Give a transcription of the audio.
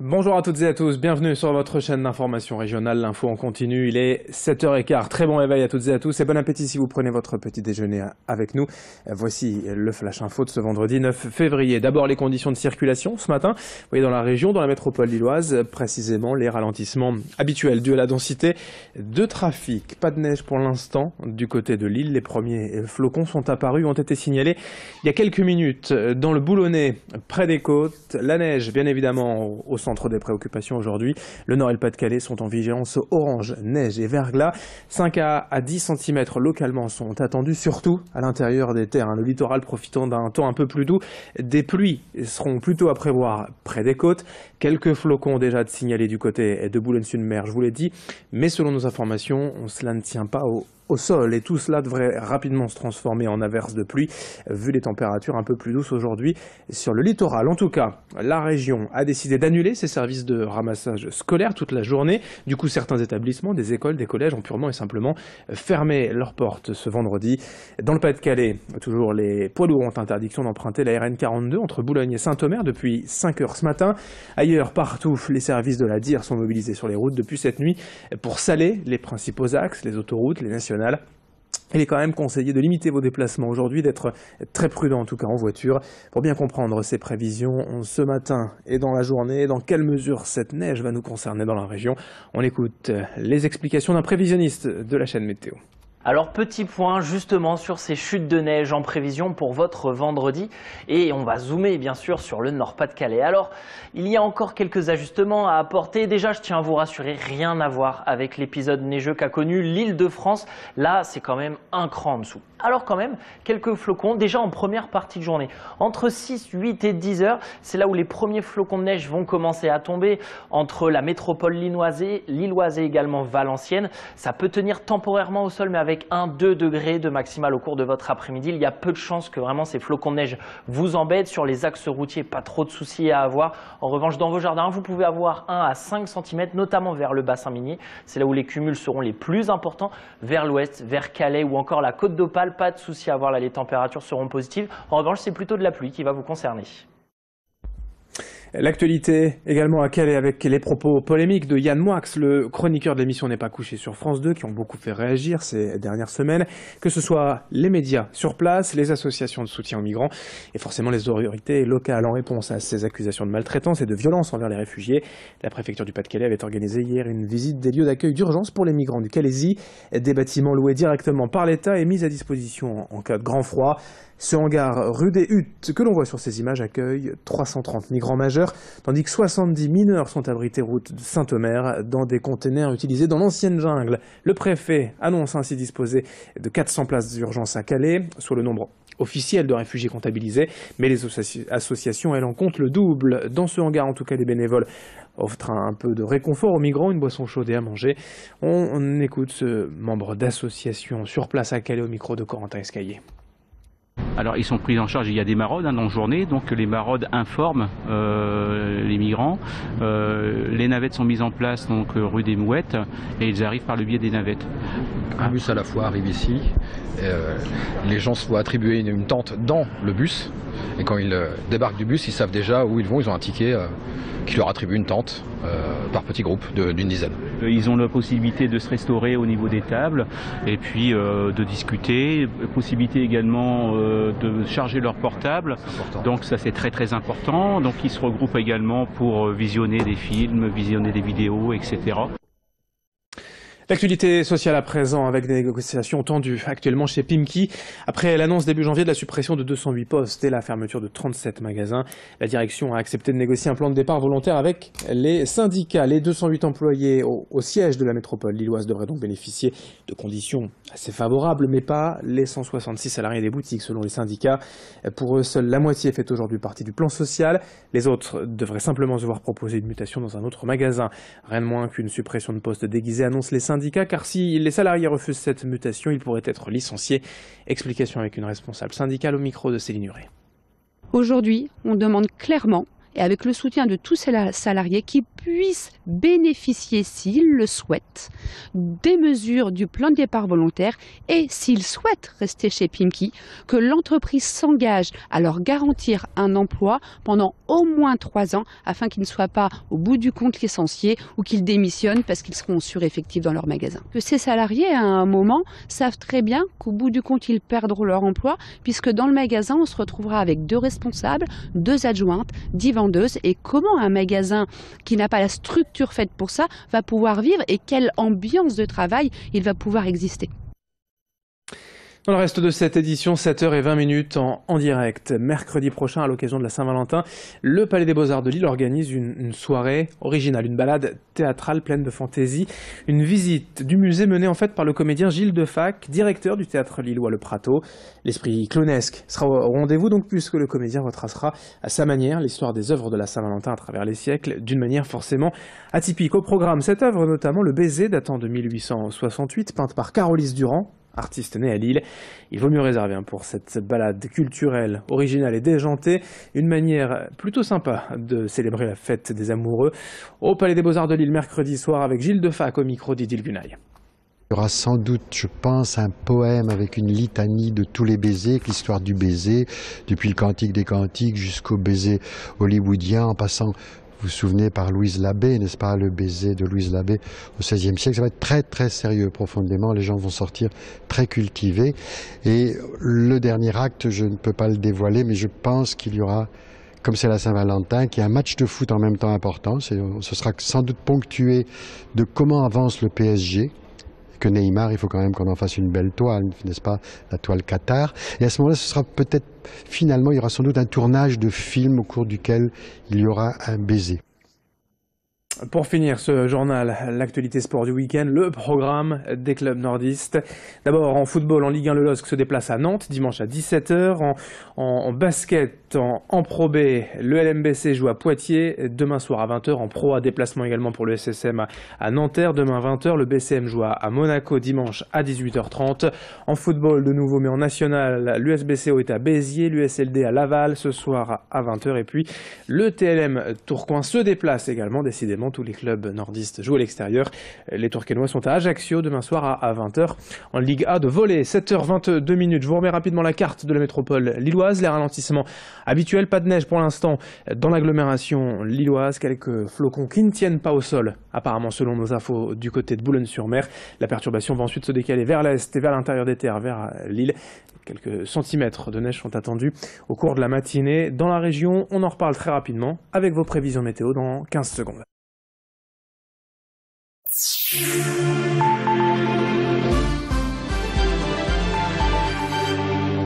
Bonjour à toutes et à tous, bienvenue sur votre chaîne d'information régionale, l'info en continu, il est 7h15, très bon réveil à toutes et à tous et bon appétit si vous prenez votre petit déjeuner avec nous. Voici le Flash Info de ce vendredi 9 février. D'abord les conditions de circulation ce matin, vous voyez dans la région, dans la métropole lilloise, précisément les ralentissements habituels dus à la densité de trafic. Pas de neige pour l'instant du côté de Lille, les premiers flocons sont apparus, ont été signalés il y a quelques minutes dans le Boulonnais, près des côtes. La neige bien évidemment au centre des préoccupations aujourd'hui. Le Nord et le Pas-de-Calais sont en vigilance orange, neige et verglas. 5 à 10 cm localement sont attendus, surtout à l'intérieur des terres. Le littoral profitant d'un temps un peu plus doux. Des pluies seront plutôt à prévoir près des côtes. Quelques flocons déjà signalés du côté de Boulogne-sur-Mer, je vous l'ai dit. Mais selon nos informations, cela ne tient pas au sol et tout cela devrait rapidement se transformer en averses de pluie vu les températures un peu plus douces aujourd'hui sur le littoral. En tout cas, la région a décidé d'annuler ses services de ramassage scolaire toute la journée. Du coup, certains établissements, des écoles, des collèges ont purement et simplement fermé leurs portes ce vendredi. Dans le Pas-de-Calais, toujours les poids lourds ont interdiction d'emprunter la RN 42 entre Boulogne et Saint-Omer depuis 5 heures ce matin. Ailleurs, partout, les services de la DIR sont mobilisés sur les routes depuis cette nuit pour saler les principaux axes, les autoroutes, les nationales. Il est quand même conseillé de limiter vos déplacements aujourd'hui, d'être très prudent en tout cas en voiture. Pour bien comprendre ces prévisions ce matin et dans la journée, dans quelle mesure cette neige va nous concerner dans la région, on écoute les explications d'un prévisionniste de la chaîne Météo. Alors petit point justement sur ces chutes de neige en prévision pour votre vendredi et on va zoomer bien sûr sur le Nord-Pas-de-Calais. Alors il y a encore quelques ajustements à apporter. Déjà je tiens à vous rassurer, rien à voir avec l'épisode neigeux qu'a connu l'Île-de-France. Là c'est quand même un cran en dessous. Alors quand même quelques flocons déjà en première partie de journée. Entre 6, 8 et 10 heures, c'est là où les premiers flocons de neige vont commencer à tomber entre la métropole lilloise et également valencienne. Ça peut tenir temporairement au sol mais avec 1-2 degrés de maximal au cours de votre après-midi. Il y a peu de chances que vraiment ces flocons de neige vous embêtent. Sur les axes routiers, pas trop de soucis à avoir. En revanche, dans vos jardins, vous pouvez avoir 1 à 5 cm, notamment vers le bassin minier. C'est là où les cumuls seront les plus importants. Vers l'ouest, vers Calais ou encore la Côte d'Opale, pas de soucis à avoir. Là, les températures seront positives. En revanche, c'est plutôt de la pluie qui va vous concerner. L'actualité également à Calais avec les propos polémiques de Yann Moix, le chroniqueur de l'émission N'est pas couché sur France 2, qui ont beaucoup fait réagir ces dernières semaines, que ce soit les médias sur place, les associations de soutien aux migrants et forcément les autorités locales. En réponse à ces accusations de maltraitance et de violence envers les réfugiés, la préfecture du Pas-de-Calais avait organisé hier une visite des lieux d'accueil d'urgence pour les migrants du Calaisis, des bâtiments loués directement par l'État et mis à disposition en cas de grand froid. Ce hangar rue des Huttes que l'on voit sur ces images accueille 330 migrants majeurs, tandis que 70 mineurs sont abrités route de Saint-Omer dans des containers utilisés dans l'ancienne jungle. Le préfet annonce ainsi disposer de 400 places d'urgence à Calais, soit le nombre officiel de réfugiés comptabilisés, mais les associations, elles en comptent le double. Dans ce hangar, en tout cas, les bénévoles offrent un peu de réconfort aux migrants, une boisson chaude et à manger. On écoute ce membre d'association sur place à Calais au micro de Corentin Escaillé. Alors ils sont pris en charge, il y a des maraudes dans la journée, donc les maraudes informent les migrants. Les navettes sont mises en place donc rue des Mouettes et ils arrivent par le biais des navettes. Un bus à la fois arrive ici, les gens se voient attribuer une tente dans le bus et quand ils débarquent du bus, ils savent déjà où ils vont, ils ont un ticket qui leur attribue une tente par petits groupes d'une dizaine. Ils ont la possibilité de se restaurer au niveau des tables et puis de discuter, possibilité également de charger leur portable, donc ça c'est très très important. Donc ils se regroupent également pour visionner des films, visionner des vidéos, etc. L'actualité sociale à présent avec des négociations tendues actuellement chez Pimki. Après l'annonce début janvier de la suppression de 208 postes et la fermeture de 37 magasins, la direction a accepté de négocier un plan de départ volontaire avec les syndicats. Les 208 employés au siège de la métropole lilloise devraient donc bénéficier de conditions assez favorables, mais pas les 166 salariés des boutiques selon les syndicats. Pour eux, seule la moitié fait aujourd'hui partie du plan social. Les autres devraient simplement se voir proposer une mutation dans un autre magasin. Rien de moins qu'une suppression de postes déguisée annonce les syndicats, car si les salariés refusent cette mutation, ils pourraient être licenciés. Explication avec une responsable syndicale au micro de Céline Huret. Aujourd'hui, on demande clairement et avec le soutien de tous ces salariés qui puissent bénéficier, s'ils le souhaitent, des mesures du plan de départ volontaire et s'ils souhaitent rester chez Pimkie, que l'entreprise s'engage à leur garantir un emploi pendant au moins 3 ans afin qu'ils ne soient pas au bout du compte licenciés ou qu'ils démissionnent parce qu'ils seront sureffectifs dans leur magasin. Que ces salariés, à un moment, savent très bien qu'au bout du compte, ils perdront leur emploi puisque dans le magasin, on se retrouvera avec 2 responsables, 2 adjointes, 10 vendeuses. Et comment un magasin qui n'a pas la structure faite pour ça va pouvoir vivre et quelle ambiance de travail il va pouvoir exister? Dans le reste de cette édition, 7h20 en direct. Mercredi prochain, à l'occasion de la Saint-Valentin, le Palais des Beaux-Arts de Lille organise une soirée originale, une balade théâtrale pleine de fantaisie, une visite du musée menée en fait par le comédien Gilles Defac, directeur du théâtre lillois Le Prato. L'esprit clownesque sera au rendez-vous donc puisque le comédien retracera à sa manière l'histoire des œuvres de la Saint-Valentin à travers les siècles, d'une manière forcément atypique. Au programme, cette œuvre notamment Le Baiser, datant de 1868, peinte par Carolus Durand, artiste né à Lille. Il vaut mieux réserver pour cette balade culturelle, originale et déjantée, une manière plutôt sympa de célébrer la fête des amoureux au Palais des Beaux-Arts de Lille mercredi soir avec Gilles Defac au micro d'Idil Gunaï. Il y aura sans doute, je pense, un poème avec une litanie de tous les baisers, l'histoire du baiser, depuis le Cantique des Cantiques jusqu'au baiser hollywoodien, en passant, vous vous souvenez, par Louise Labbé, n'est-ce pas, le baiser de Louise Labbé au XVIe siècle. Ça va être très très sérieux profondément, les gens vont sortir très cultivés. Et le dernier acte, je ne peux pas le dévoiler, mais je pense qu'il y aura, comme c'est la Saint-Valentin, qu'il y a un match de foot en même temps important. Ce sera sans doute ponctué de comment avance le PSG. Que Neymar, il faut quand même qu'on en fasse une belle toile, n'est-ce pas, la toile Qatar. Et à ce moment-là, ce sera peut-être, finalement, il y aura sans doute un tournage de film au cours duquel il y aura un baiser. Pour finir ce journal, l'actualité sport du week-end, le programme des clubs nordistes. D'abord en football, en Ligue 1, le LOSC se déplace à Nantes dimanche à 17h. En basket, en Pro B, le LMBC joue à Poitiers demain soir à 20h. En Pro A, déplacement également pour le SSM à Nanterre demain 20h. Le BCM joue à Monaco dimanche à 18h30. En football de nouveau, mais en national, l'USBCO est à Béziers, l'USLD à Laval ce soir à 20h. Et puis le TLM Tourcoing se déplace également, décidément. Tous les clubs nordistes jouent à l'extérieur. Les Tourquenois sont à Ajaccio demain soir à 20h. En Ligue A de volley, 7h22. Je vous remets rapidement la carte de la métropole lilloise. Les ralentissements habituels, pas de neige pour l'instant dans l'agglomération lilloise. Quelques flocons qui ne tiennent pas au sol, apparemment selon nos infos du côté de Boulogne-sur-Mer. La perturbation va ensuite se décaler vers l'est et vers l'intérieur des terres, vers Lille. Quelques centimètres de neige sont attendus au cours de la matinée. Dans la région, on en reparle très rapidement avec vos prévisions météo dans 15 secondes.